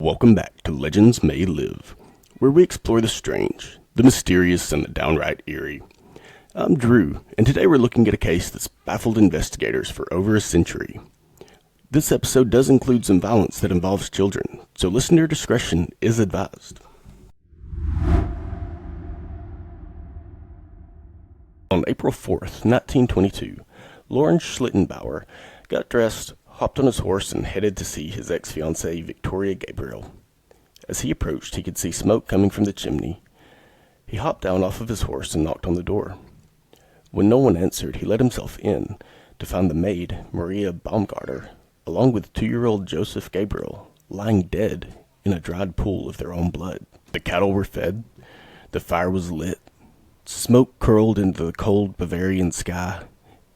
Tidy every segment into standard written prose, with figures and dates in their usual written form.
Welcome back to Legends May Live, where we explore the strange, the mysterious, and the downright eerie. I'm Drew, and today we're looking at a case that's baffled investigators for over a century. This episode does include some violence that involves children, so listener discretion is advised. On April 4th, 1922, Lawrence Schlittenbauer got dressed, hopped on his horse, and headed to see his ex-fiancée Victoria Gabriel. As he approached, he could see smoke coming from the chimney. He hopped down off of his horse and knocked on the door. When no one answered, he let himself in to find the maid, Maria Baumgartner, along with 2-year-old Joseph Gabriel, lying dead in a dried pool of their own blood. The cattle were fed, the fire was lit, smoke curled into the cold Bavarian sky,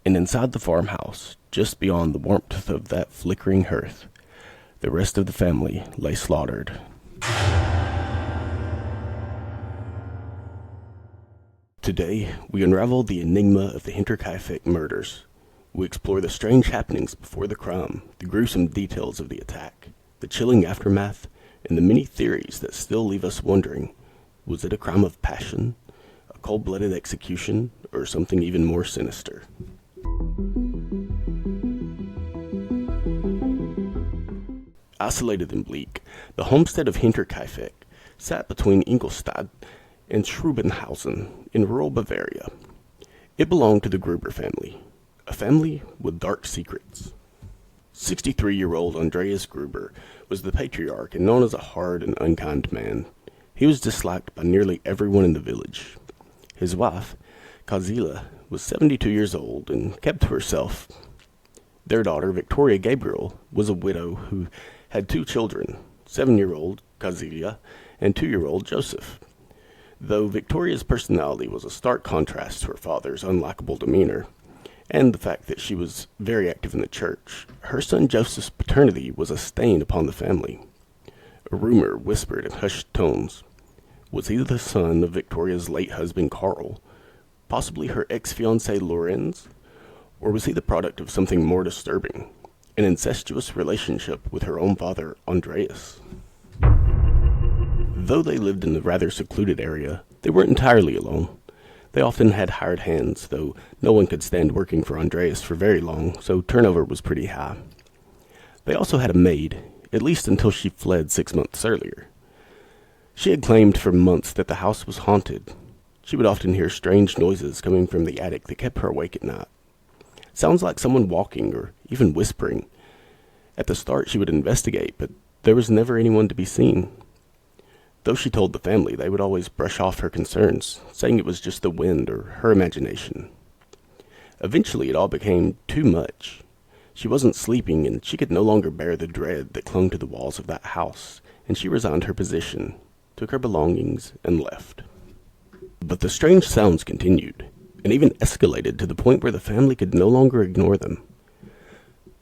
and inside the farmhouse, just beyond the warmth of that flickering hearth, the rest of the family lay slaughtered. Today, we unravel the enigma of the Hinterkaifeck murders. We explore the strange happenings before the crime, the gruesome details of the attack, the chilling aftermath, and the many theories that still leave us wondering, was it a crime of passion, a cold-blooded execution, or something even more sinister? Isolated and bleak, the homestead of Hinterkaifeck sat between Ingolstadt and Schrubenhausen in rural Bavaria. It belonged to the Gruber family, a family with dark secrets. 63-year-old Andreas Gruber was the patriarch and known as a hard and unkind man. He was disliked by nearly everyone in the village. His wife, Kazila, was 72 years old and kept to herself. Their daughter, Victoria Gabriel, was a widow who had 2 children, 7-year-old Kazilia and 2-year-old Joseph. Though Victoria's personality was a stark contrast to her father's unlikable demeanor, and the fact that she was very active in the church, her son Joseph's paternity was a stain upon the family. A rumor whispered in hushed tones. Was he the son of Victoria's late husband Karl, possibly her ex-fiancé Lorenz, or was he the product of something more disturbing? An incestuous relationship with her own father, Andreas. Though they lived in a rather secluded area, they weren't entirely alone. They often had hired hands, though no one could stand working for Andreas for very long, so turnover was pretty high. They also had a maid, at least until she fled 6 months earlier. She had claimed for months that the house was haunted. She would often hear strange noises coming from the attic that kept her awake at night. Sounds like someone walking or even whispering. At the start, she would investigate, but there was never anyone to be seen. Though she told the family, they would always brush off her concerns, saying it was just the wind or her imagination. Eventually, it all became too much. She wasn't sleeping, and she could no longer bear the dread that clung to the walls of that house, and she resigned her position, took her belongings, and left. But the strange sounds continued, and even escalated to the point where the family could no longer ignore them.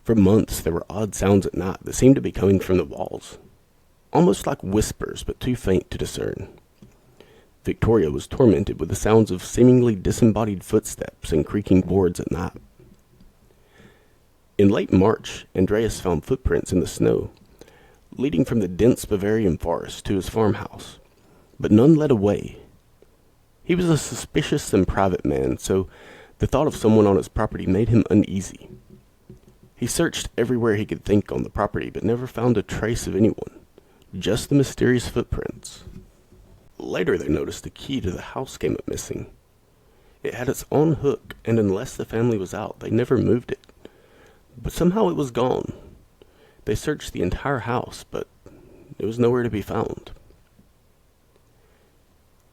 For months, there were odd sounds at night that seemed to be coming from the walls, almost like whispers, but too faint to discern. Victoria was tormented with the sounds of seemingly disembodied footsteps and creaking boards at night. In late March, Andreas found footprints in the snow, leading from the dense Bavarian forest to his farmhouse, but none led away. He was a suspicious and private man, so the thought of someone on his property made him uneasy. He searched everywhere he could think on the property, but never found a trace of anyone, just the mysterious footprints. Later, they noticed the key to the house came up missing. It had its own hook, and unless the family was out, they never moved it. But somehow it was gone. They searched the entire house, but it was nowhere to be found.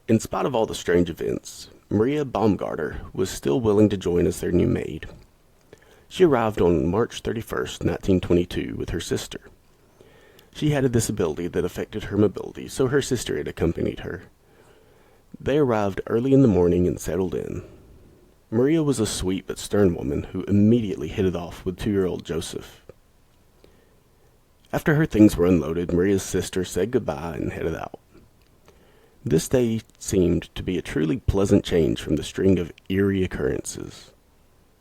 In spite of all the strange events, Maria Baumgartner was still willing to join as their new maid. She arrived on March 31st, 1922, with her sister. She had a disability that affected her mobility, so her sister had accompanied her. They arrived early in the morning and settled in. Maria was a sweet but stern woman who immediately hit it off with 2-year-old Joseph. After her things were unloaded, Maria's sister said goodbye and headed out. This day seemed to be a truly pleasant change from the string of eerie occurrences.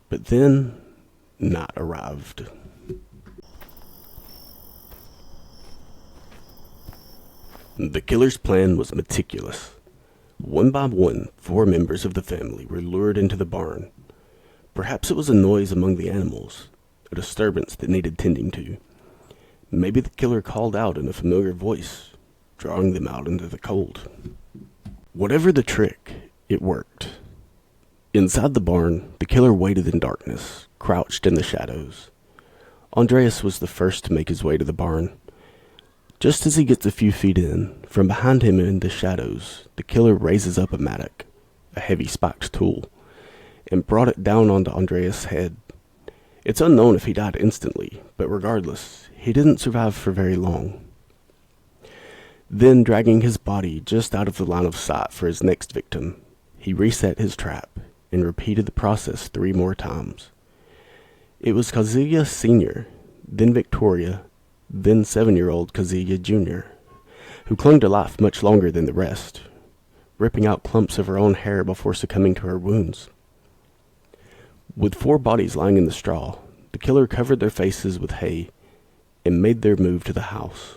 But then, night arrived. The killer's plan was meticulous. One by one, 4 members of the family were lured into the barn. Perhaps it was a noise among the animals, a disturbance that needed tending to. Maybe the killer called out in a familiar voice, drawing them out into the cold. Whatever the trick, it worked. Inside the barn, the killer waited in darkness, crouched in the shadows. Andreas was the first to make his way to the barn. Just as he gets a few feet in, from behind him in the shadows, the killer raises up a mattock, a heavy spiked tool, and brought it down onto Andreas' head. It's unknown if he died instantly, but regardless, he didn't survive for very long. Then, dragging his body just out of the line of sight for his next victim, he reset his trap and repeated the process 3 more times. It was Kazuya Sr., then Victoria, then 7-year-old Kazuya Jr., who clung to life much longer than the rest, ripping out clumps of her own hair before succumbing to her wounds. With 4 bodies lying in the straw, the killer covered their faces with hay and made their move to the house.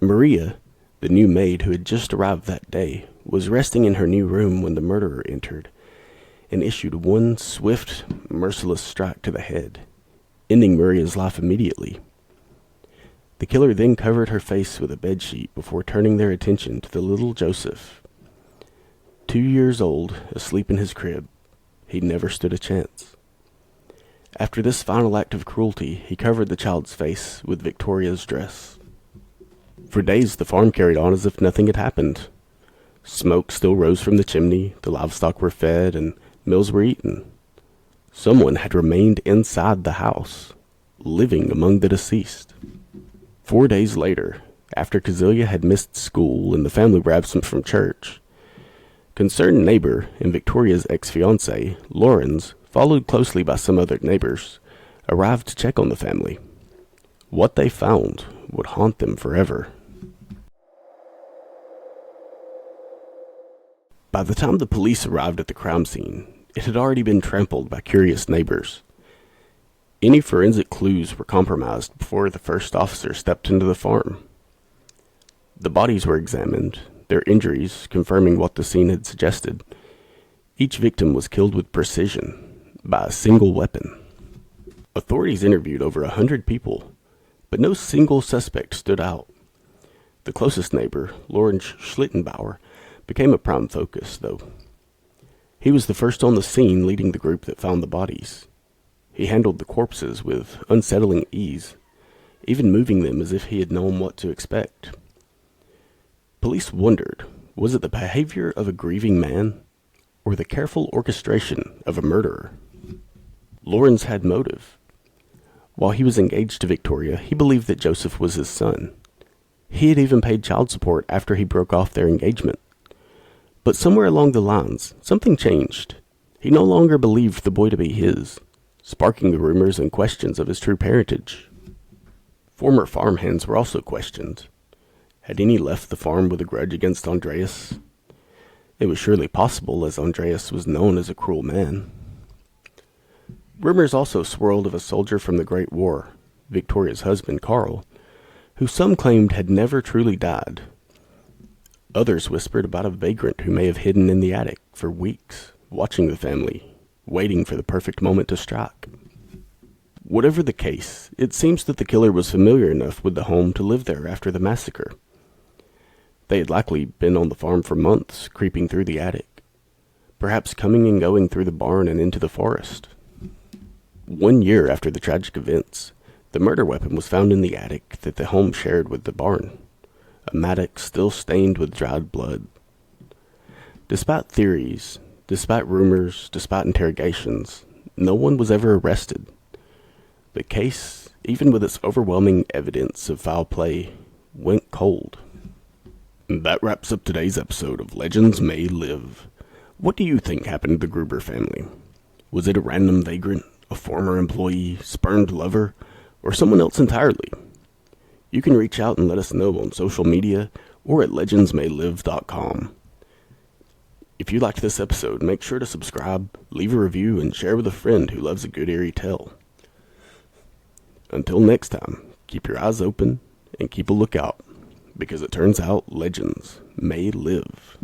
Maria, the new maid who had just arrived that day, was resting in her new room when the murderer entered and issued one swift, merciless strike to the head, ending Maria's life immediately. The killer then covered her face with a bedsheet before turning their attention to the little Joseph. 2 years old, asleep in his crib, he never stood a chance. After this final act of cruelty, he covered the child's face with Victoria's dress. For days, the farm carried on as if nothing had happened. Smoke still rose from the chimney, the livestock were fed, and meals were eaten. Someone had remained inside the house, living among the deceased. 4 days later, after Kazuya had missed school and the family were absent from church, concerned neighbor and Victoria's ex-fiancé, Lawrence, followed closely by some other neighbors, arrived to check on the family. What they found would haunt them forever. By the time the police arrived at the crime scene, it had already been trampled by curious neighbors. Any forensic clues were compromised before the first officer stepped into the farm. The bodies were examined, their injuries confirming what the scene had suggested. Each victim was killed with precision by a single weapon. Authorities interviewed over 100 people, but no single suspect stood out. The closest neighbor, Lawrence Schlittenbauer, became a prime focus, though. He was the first on the scene, leading the group that found the bodies. He handled the corpses with unsettling ease, even moving them as if he had known what to expect. Police wondered, was it the behavior of a grieving man, or the careful orchestration of a murderer? Lawrence had motive. While he was engaged to Victoria, he believed that Joseph was his son. He had even paid child support after he broke off their engagement. But somewhere along the lines, something changed. He no longer believed the boy to be his, sparking the rumors and questions of his true parentage. Former farmhands were also questioned. Had any left the farm with a grudge against Andreas? It was surely possible, as Andreas was known as a cruel man. Rumors also swirled of a soldier from the Great War, Victoria's husband Carl, who some claimed had never truly died. Others whispered about a vagrant who may have hidden in the attic for weeks, watching the family, waiting for the perfect moment to strike. Whatever the case, it seems that the killer was familiar enough with the home to live there after the massacre. They had likely been on the farm for months, creeping through the attic, perhaps coming and going through the barn and into the forest. 1 year after the tragic events, the murder weapon was found in the attic that the home shared with the barn, a mattock still stained with dried blood. Despite theories, despite rumors, despite interrogations, no one was ever arrested. The case, even with its overwhelming evidence of foul play, went cold. That wraps up today's episode of Legends May Live. What do you think happened to the Gruber family? Was it a random vagrant, a former employee, spurned lover, or someone else entirely? You can reach out and let us know on social media or at legendsmaylive.com. If you liked this episode, make sure to subscribe, leave a review, and share with a friend who loves a good eerie tale. Until next time, keep your eyes open and keep a lookout, because it turns out legends may live.